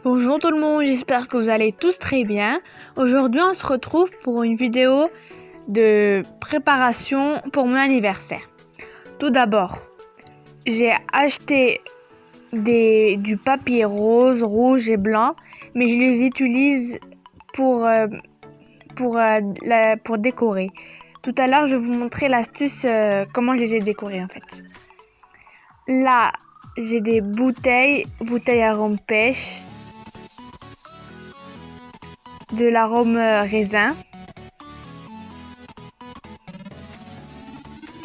Bonjour tout le monde, j'espère que vous allez tous très bien. Aujourd'hui on se retrouve pour une vidéo de préparation pour mon anniversaire. Tout d'abord, j'ai acheté du papier rose, rouge et blanc, mais je les utilise pour décorer. Tout à l'heure je vais vous montrer l'astuce comment je les ai décorés en fait. Là j'ai des bouteilles arôme pêche, de l'arôme raisin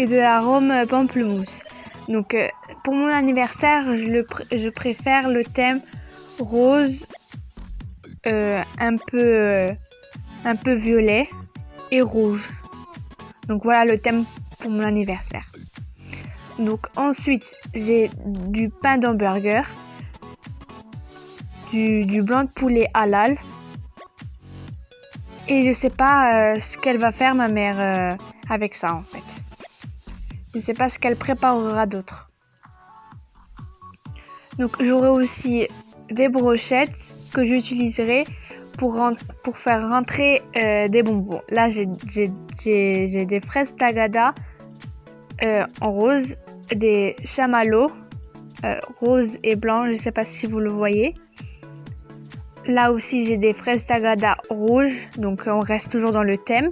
et de l'arôme pamplemousse. Donc pour mon anniversaire, je préfère le thème rose, un peu violet et rouge. Donc voilà le thème pour mon anniversaire. Donc ensuite, j'ai du pain d'hamburger, du blanc de poulet halal. Et je sais pas ce qu'elle va faire ma mère avec ça en fait. Je sais pas ce qu'elle préparera d'autre. Donc j'aurai aussi des brochettes que j'utiliserai pour faire rentrer des bonbons. Là j'ai des fraises tagada en rose, des chamallows rose et blanc, je sais pas si vous le voyez. Là aussi j'ai des fraises tagada rouges, donc on reste toujours dans le thème.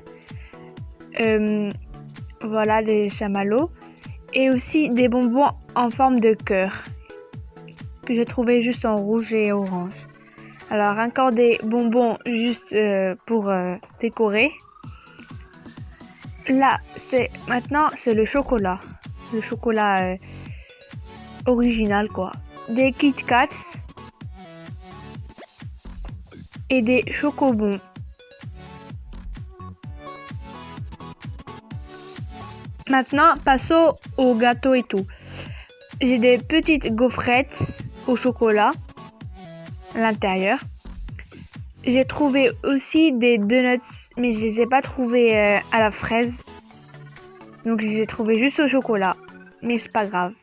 Voilà, des chamallows. Et aussi des bonbons en forme de cœur, que j'ai trouvé juste en rouge et orange. Alors encore des bonbons juste pour décorer. Là, maintenant c'est le chocolat. Le chocolat original quoi. Des Kit Kats. Et des chocobons. Maintenant, passons au gâteau et tout. J'ai des petites gaufrettes au chocolat à l'intérieur. J'ai trouvé aussi des donuts, mais je les ai pas trouvés à la fraise. Donc je les ai trouvés juste au chocolat, mais c'est pas grave.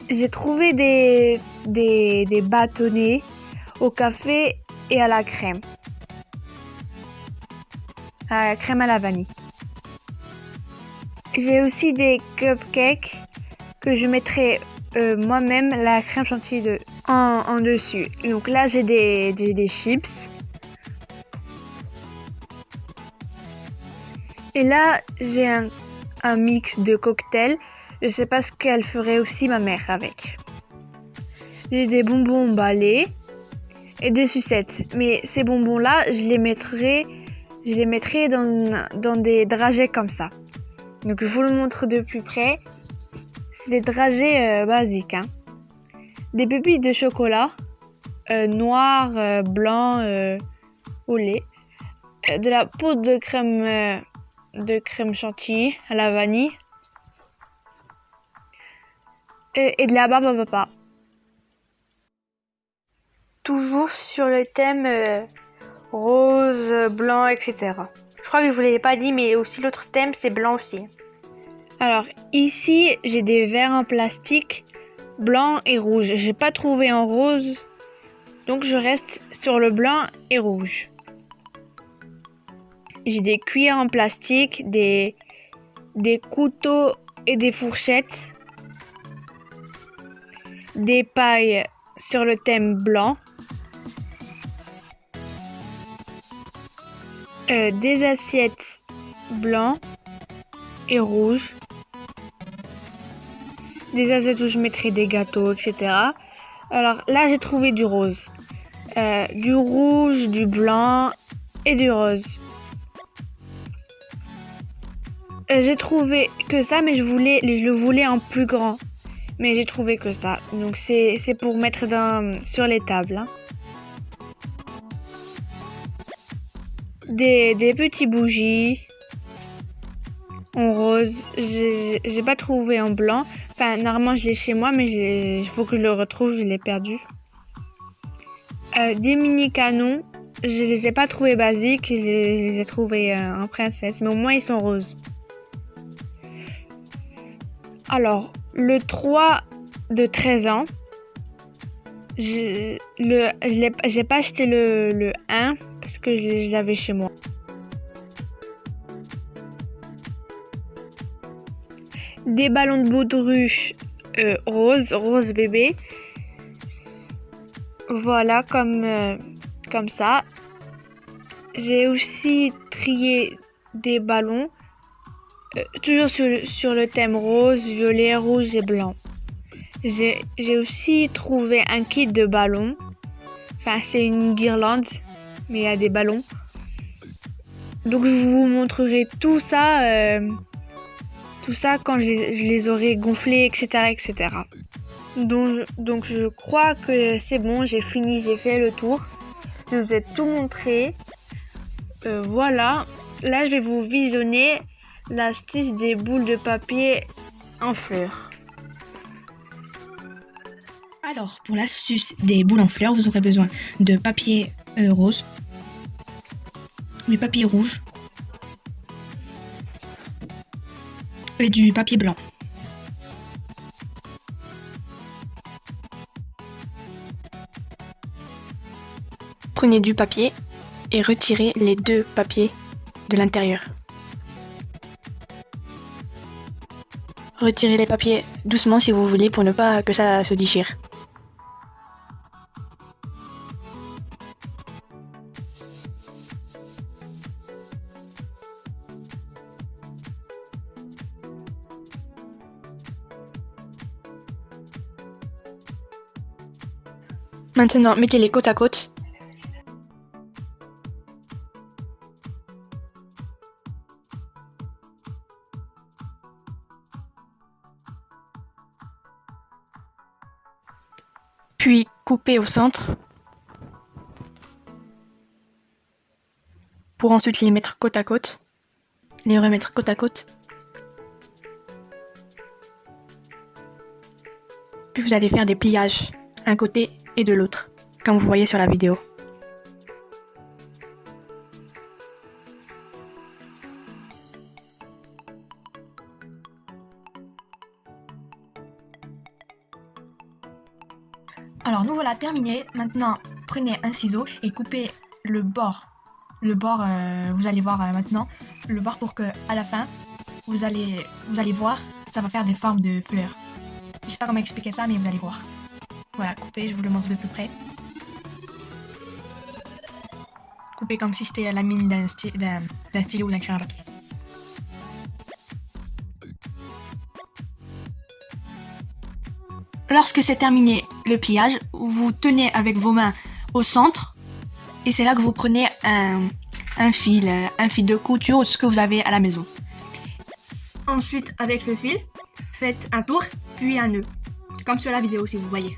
J'ai trouvé des bâtonnets au café et à la crème. À la crème à la vanille. J'ai aussi des cupcakes que je mettrai moi-même la crème chantilly en dessus. Donc là j'ai des chips. Et là j'ai un mix de cocktails. Je sais pas ce qu'elle ferait aussi ma mère avec. J'ai des bonbons emballés et des sucettes. Mais ces bonbons là je les mettrai dans des dragées comme ça. Donc je vous le montre de plus près. C'est des dragées basiques. Des pépites de chocolat noir, blanc au lait. De la poudre de crème chantilly à la vanille. Et de la barbe à papa. Toujours sur le thème rose, blanc, etc. Je crois que je vous l'ai pas dit, mais aussi l'autre thème c'est blanc aussi. Alors ici j'ai des verres en plastique blanc et rouge. J'ai pas trouvé en rose, donc je reste sur le blanc et rouge. J'ai des cuillères en plastique, des couteaux et des fourchettes, des pailles sur le thème blanc, des assiettes blanc et rouge, des assiettes où je mettrai des gâteaux, etc. Alors là j'ai trouvé du rose, du rouge, du blanc et du rose. J'ai trouvé que ça, mais je le voulais en plus grand. Mais j'ai trouvé que ça. Donc c'est pour mettre sur les tables. Des petits bougies en rose. J'ai pas trouvé en blanc. Enfin, normalement je l'ai chez moi, mais il faut que je le retrouve, je l'ai perdu. Des mini canons. Je les ai pas trouvés basiques, je les ai trouvés en princesse. Mais au moins ils sont roses. Alors, le 3 de 13 ans, J'ai pas acheté le 1 parce que je l'avais chez moi. Des ballons de baudruche rose bébé. Voilà, comme ça. J'ai aussi trié des ballons, toujours sur le thème rose, violet, rouge et blanc. J'ai aussi trouvé un kit de ballons. Enfin, c'est une guirlande, mais il y a des ballons. Donc, je vous montrerai tout ça quand je les aurai gonflés, etc., etc. Donc, je crois que c'est bon, j'ai fini, j'ai fait le tour. Je vous ai tout montré. Voilà. Là, je vais vous visionner l'astuce des boules de papier en fleurs. Alors, pour l'astuce des boules en fleurs, vous aurez besoin de papier rose, du papier rouge et du papier blanc. Prenez du papier et retirez les deux papiers de l'intérieur. Retirez les papiers doucement si vous voulez pour ne pas que ça se déchire. Maintenant, mettez-les côte à côte. Puis coupez au centre pour ensuite les mettre côte à côte, les remettre côte à côte. Puis vous allez faire des pliages d'un côté et de l'autre, comme vous voyez sur la vidéo. Alors nous voilà terminés. Maintenant prenez un ciseau et coupez le bord. Vous allez voir maintenant le bord pour que à la fin vous allez voir, ça va faire des formes de fleurs. Je sais pas comment expliquer ça, mais vous allez voir. Voilà, coupez, je vous le montre de plus près. Coupez comme si c'était la mine d'un stylo ou d'un crayon à papier. Lorsque c'est terminé le pliage, vous tenez avec vos mains au centre et c'est là que vous prenez un fil de couture ou ce que vous avez à la maison. Ensuite, avec le fil, faites un tour puis un nœud, comme sur la vidéo si vous voyez.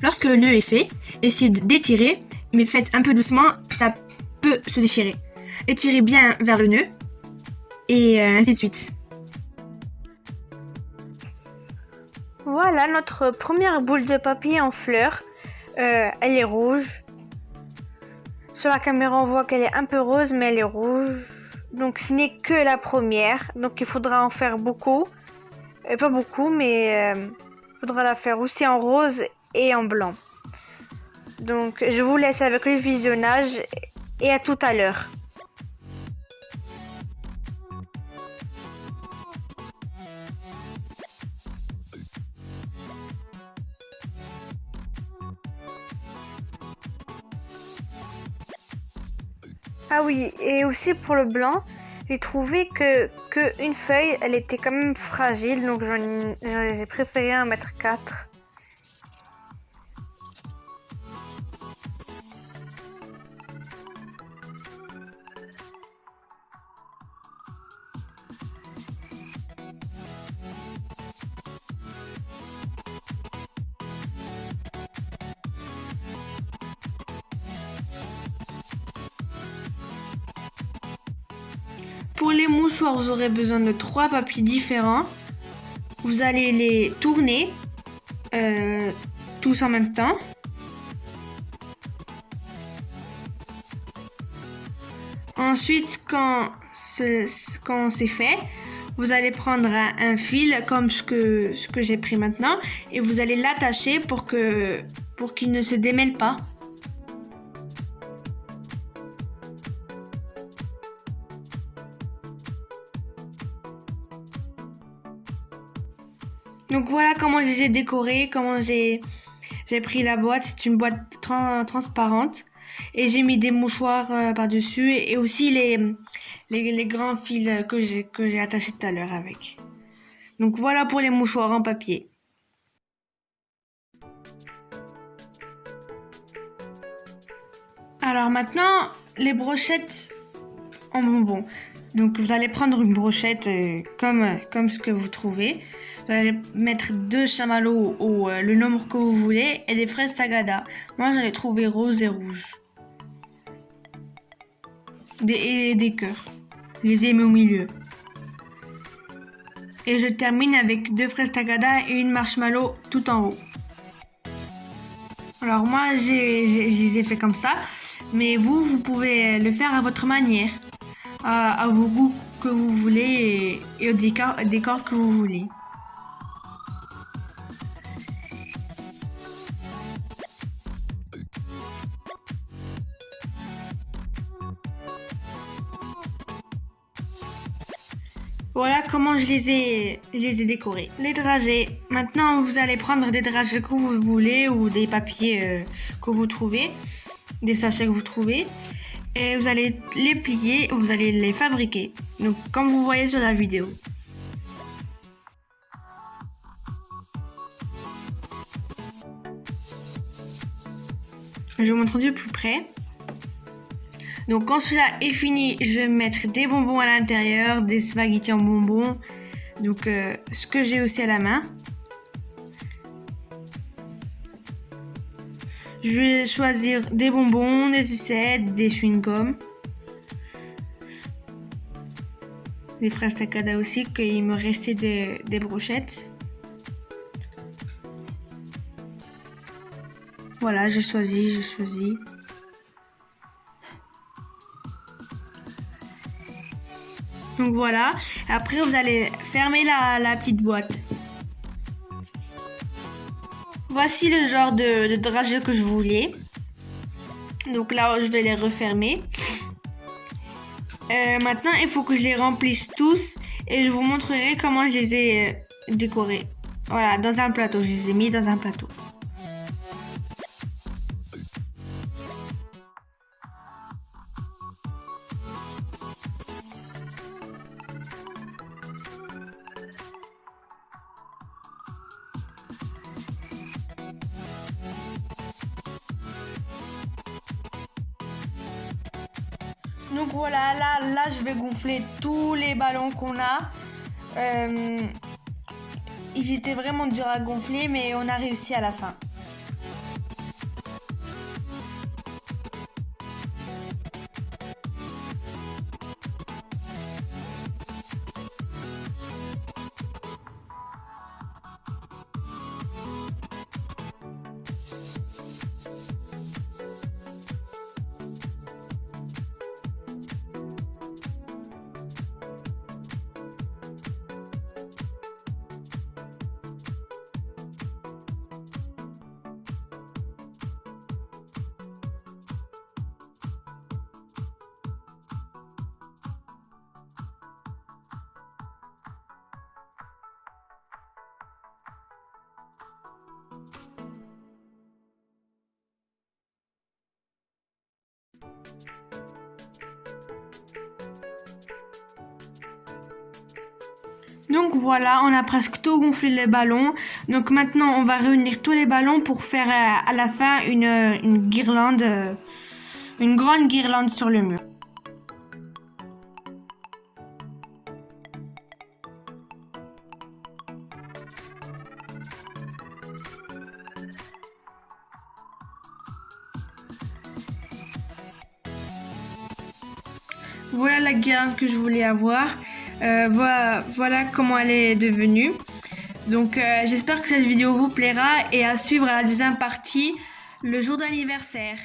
Lorsque le nœud est fait, essayez d'étirer, mais faites un peu doucement, ça peut se déchirer. Étirez bien vers le nœud, et ainsi de suite. Voilà notre première boule de papier en fleurs. Elle est rouge. Sur la caméra, on voit qu'elle est un peu rose, mais elle est rouge. Donc ce n'est que la première. Donc il faudra en faire beaucoup. Pas beaucoup, mais il faudra la faire aussi en rose et en blanc. Donc je vous laisse avec le visionnage et à tout à l'heure. Ah oui, et aussi pour le blanc, j'ai trouvé que une feuille, elle était quand même fragile, donc j'ai préféré en mettre 4. Pour les mouchoirs, vous aurez besoin de 3 papiers différents. Vous allez les tourner tous en même temps. Ensuite, quand c'est fait, vous allez prendre un fil comme ce que j'ai pris maintenant et vous allez l'attacher pour qu'il ne se démêle pas. Donc voilà comment je les ai décorés, comment j'ai pris la boîte. C'est une boîte transparente et j'ai mis des mouchoirs par-dessus et aussi les grands fils que j'ai attachés tout à l'heure avec. Donc voilà pour les mouchoirs en papier. Alors maintenant, les brochettes en bonbons. Donc vous allez prendre une brochette comme ce que vous trouvez. Vous allez mettre 2 chamallows le nombre que vous voulez et des fraises tagada. Moi j'en ai trouvé rose et rouge. Et des cœurs. Je les ai mis au milieu. Et je termine avec 2 fraises tagada et une marshmallow tout en haut. Alors moi je les ai fait comme ça, mais vous pouvez le faire à votre manière, à vos goûts que vous voulez et au décor que vous voulez. Voilà comment je les ai décorés. Les dragées. Maintenant, vous allez prendre des dragées que vous voulez ou des papiers que vous trouvez, des sachets que vous trouvez. Et vous allez les plier, vous allez les fabriquer. Donc, comme vous voyez sur la vidéo. Je vous montre du plus près. Donc quand cela est fini, je vais mettre des bonbons à l'intérieur, des spaghettis en bonbons. Donc ce que j'ai aussi à la main. Je vais choisir des bonbons, des sucettes, des chewing-gums. Des fraises tagada aussi, qu'il me restait des brochettes. Voilà, j'ai choisi. Donc voilà, après vous allez fermer la petite boîte. Voici le genre de dragées que je voulais. Donc là, je vais les refermer. Maintenant, il faut que je les remplisse tous et je vous montrerai comment je les ai décorés. Voilà, dans un plateau, je les ai mis dans un plateau. Donc voilà, là je vais gonfler tous les ballons qu'on a. Ils étaient vraiment durs à gonfler, mais on a réussi à la fin. Donc voilà, on a presque tout gonflé les ballons. Donc maintenant, on va réunir tous les ballons pour faire à la fin une guirlande, une grande guirlande sur le mur. Voilà la guirlande que je voulais avoir. Voilà comment elle est devenue. Donc j'espère que cette vidéo vous plaira et à suivre à la deuxième partie, le jour d'anniversaire.